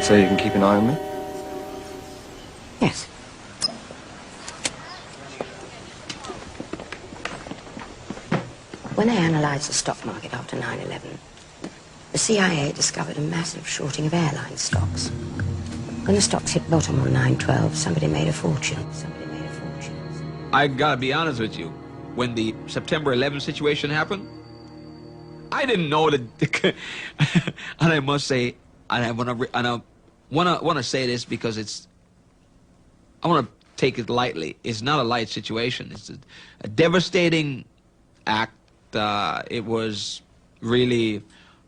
So you can keep an eye on me? Yes. When they analysed the stock market after 9/11, the CIA discovered a massive shorting of airline stocks. When the stocks hit bottom on 9/12, somebody made a fortune. I gotta be honest with you. When the September 11th situation happened, I didn't know that. And I must say, I want to say this because I want to take it lightly. It's not a light situation. It's a devastating act. It was really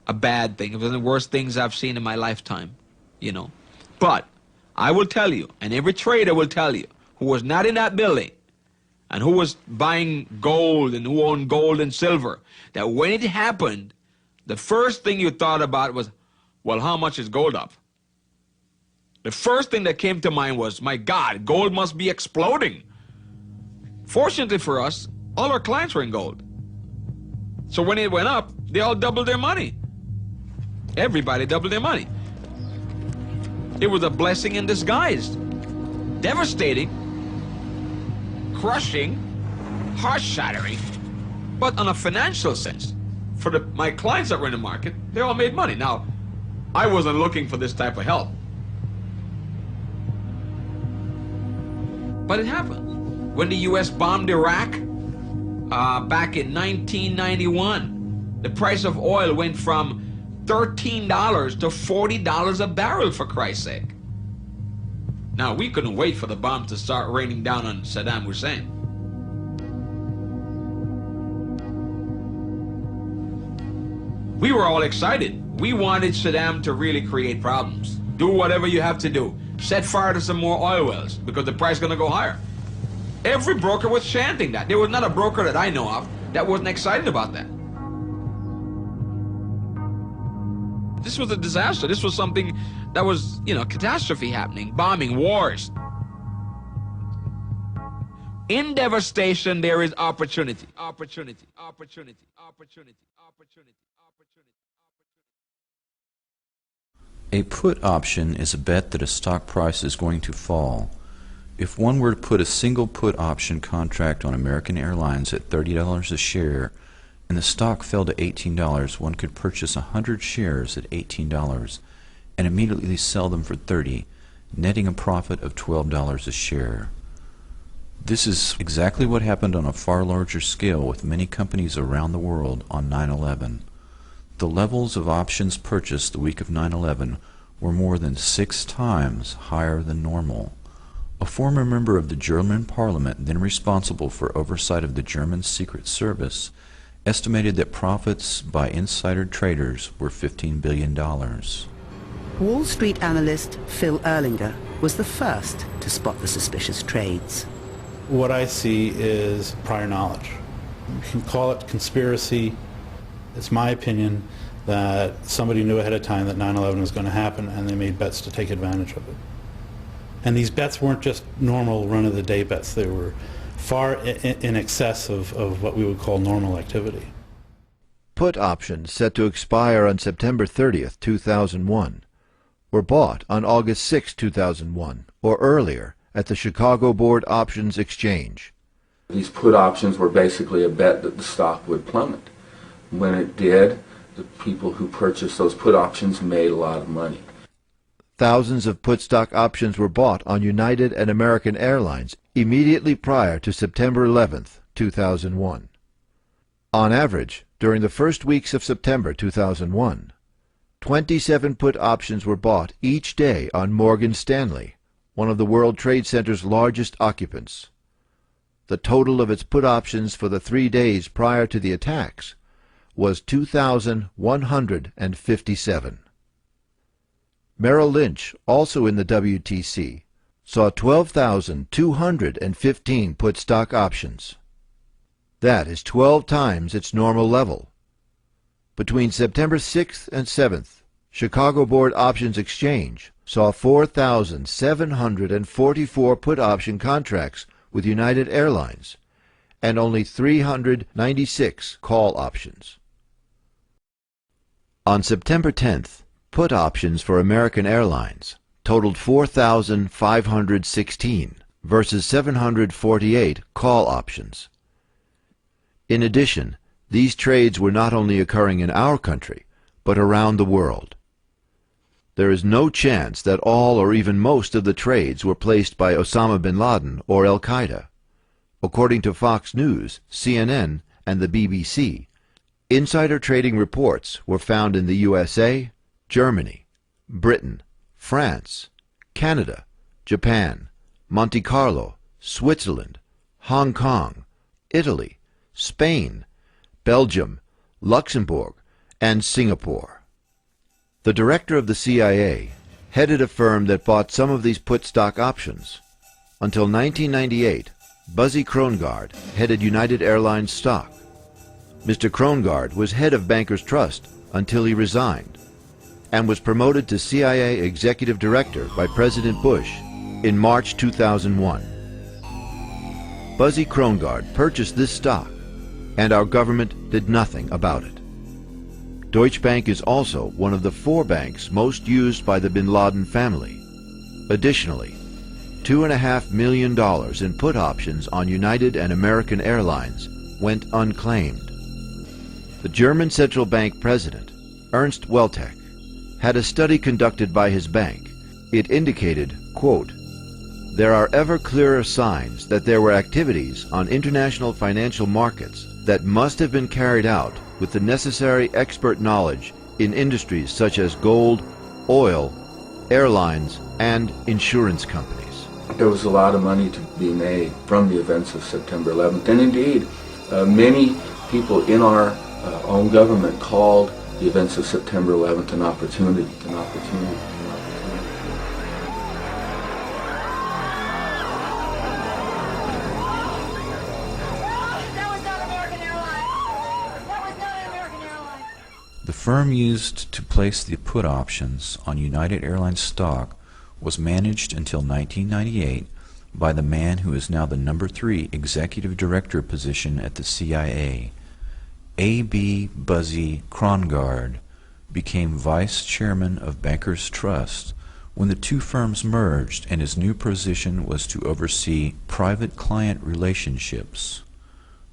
a bad thing. It was one of the worst things I've seen in my lifetime, you know. But I will tell you, and every trader will tell you, who was not in that building, and who was buying gold and who owned gold and silver, that when it happened, the first thing you thought about was, well, how much is gold up? The first thing that came to mind was, my God, gold must be exploding. Fortunately for us, all our clients were in gold. So when it went up, they all doubled their money. Everybody doubled their money. It was a blessing in disguise. Devastating, crushing, heart-shattering, but on a financial sense, for my clients that were in the market, they all made money. Now, I wasn't looking for this type of help. But it happened. When the U.S. bombed Iraq back in 1991, the price of oil went from $13 to $40 a barrel, for Christ's sake. Now, we couldn't wait for the bombs to start raining down on Saddam Hussein. We were all excited. We wanted Saddam to really create problems. Do whatever you have to do. Set fire to some more oil wells because the price is going to go higher. Every broker was chanting that. There was not a broker that I know of that wasn't excited about that. This was a disaster. This was something that was, you know, catastrophe happening, bombing, wars. In devastation, there is opportunity. Opportunity, opportunity, opportunity, opportunity, opportunity. A put option is a bet that a stock price is going to fall. If one were to put a single put option contract on American Airlines at $30 a share and the stock fell to $18, one could purchase 100 shares at $18 and immediately sell them for $30, netting a profit of $12 a share. This is exactly what happened on a far larger scale with many companies around the world on 9/11. The levels of options purchased the week of 9/11 were more than 6 times higher than normal. A former member of the German parliament, then responsible for oversight of the German Secret Service, estimated that profits by insider traders were $15 billion. Wall Street analyst Phil Erlinger was the first to spot the suspicious trades. What I see is prior knowledge. You can call it conspiracy. It's my opinion that somebody knew ahead of time that 9/11 was going to happen and they made bets to take advantage of it. And these bets weren't just normal run-of-the-day bets. They were far in excess of what we would call normal activity. Put options set to expire on September 30th, 2001 were bought on August 6, 2001 or earlier at the Chicago Board Options Exchange. These put options were basically a bet that the stock would plummet. When it did, the people who purchased those put options made a lot of money. Thousands of put stock options were bought on United and American Airlines immediately prior to September 11th, 2001. On average, during the first weeks of September 2001, 27 put options were bought each day on Morgan Stanley, one of the World Trade Center's largest occupants. The total of its put options for the 3 days prior to the attacks was 2,157. Merrill Lynch, also in the WTC, saw 12,215 put stock options. That is 12 times its normal level. Between September 6th and 7th, Chicago Board Options Exchange saw 4,744 put option contracts with United Airlines and only 396 call options. On September 10th, put options for American Airlines totaled 4,516 versus 748 call options. In addition, these trades were not only occurring in our country, but around the world. There is no chance that all or even most of the trades were placed by Osama bin Laden or Al-Qaeda. According to Fox News, CNN, and the BBC, insider trading reports were found in the USA, Germany, Britain, France, Canada, Japan, Monte Carlo, Switzerland, Hong Kong, Italy, Spain, Belgium, Luxembourg, and Singapore. The director of the CIA headed a firm that bought some of these put stock options. Until 1998, Buzzy Krongard headed United Airlines stock. Mr. Krongard was head of Bankers Trust until he resigned, and was promoted to CIA Executive Director by President Bush in March 2001. Buzzy Krongard purchased this stock, and our government did nothing about it. Deutsche Bank is also one of the 4 banks most used by the bin Laden family. Additionally, $2.5 million in put options on United and American Airlines went unclaimed. The German central bank president, Ernst Weltek, had a study conducted by his bank. It indicated, quote, "There are ever clearer signs that there were activities on international financial markets that must have been carried out with the necessary expert knowledge in industries such as gold, oil, airlines, and insurance companies." There was a lot of money to be made from the events of September 11th, and indeed, many people in our own government called the events of September 11th an opportunity. That was not American Airlines. That was not American Airlines. The firm used to place the put options on United Airlines stock was managed until 1998 by the man who is now the number 3 executive director position at the CIA. A.B. Buzzy Krongard became vice chairman of Bankers Trust when the 2 firms merged, and his new position was to oversee private client relationships.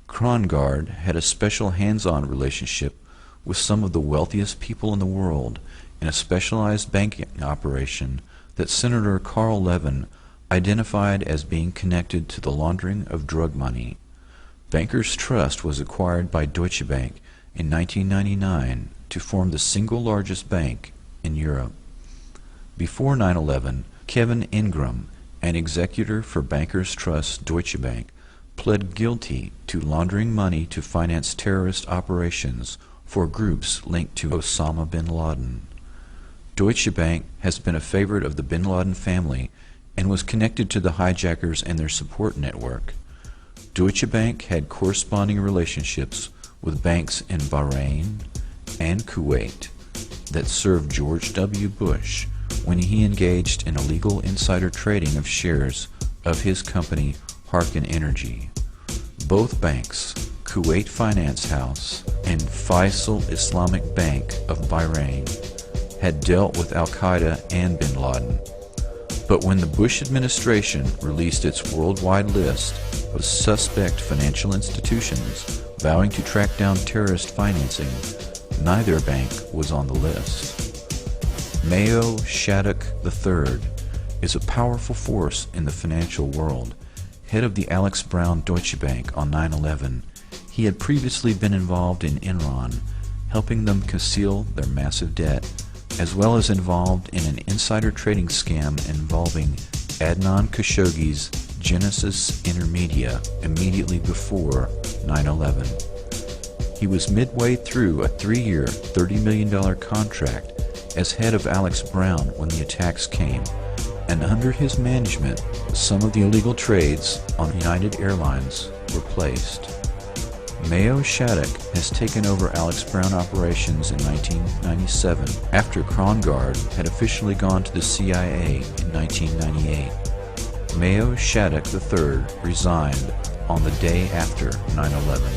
Krongard had a special hands-on relationship with some of the wealthiest people in the world in a specialized banking operation that Senator Carl Levin identified as being connected to the laundering of drug money. Bankers Trust was acquired by Deutsche Bank in 1999 to form the single largest bank in Europe. Before 9/11, Kevin Ingram, an executor for Bankers Trust Deutsche Bank, pled guilty to laundering money to finance terrorist operations for groups linked to Osama bin Laden. Deutsche Bank has been a favorite of the bin Laden family and was connected to the hijackers and their support network. Deutsche Bank had corresponding relationships with banks in Bahrain and Kuwait that served George W. Bush when he engaged in illegal insider trading of shares of his company Harkin Energy. Both banks, Kuwait Finance House and Faisal Islamic Bank of Bahrain, had dealt with Al-Qaeda and bin Laden. But when the Bush administration released its worldwide list of suspect financial institutions vowing to track down terrorist financing, neither bank was on the list. Mayo Shattuck III is a powerful force in the financial world. Head of the Alex Brown Deutsche Bank on 9/11, he had previously been involved in Enron, helping them conceal their massive debt, as well as involved in an insider trading scam involving Adnan Khashoggi's Genesis Intermedia immediately before 9/11. He was midway through a 3-year, $30 million contract as head of Alex Brown when the attacks came, and under his management, some of the illegal trades on United Airlines were placed. Mayo Shattuck has taken over Alex Brown operations in 1997 after Krongard had officially gone to the CIA in 1998. Mayo Shattuck III resigned on the day after 9/11.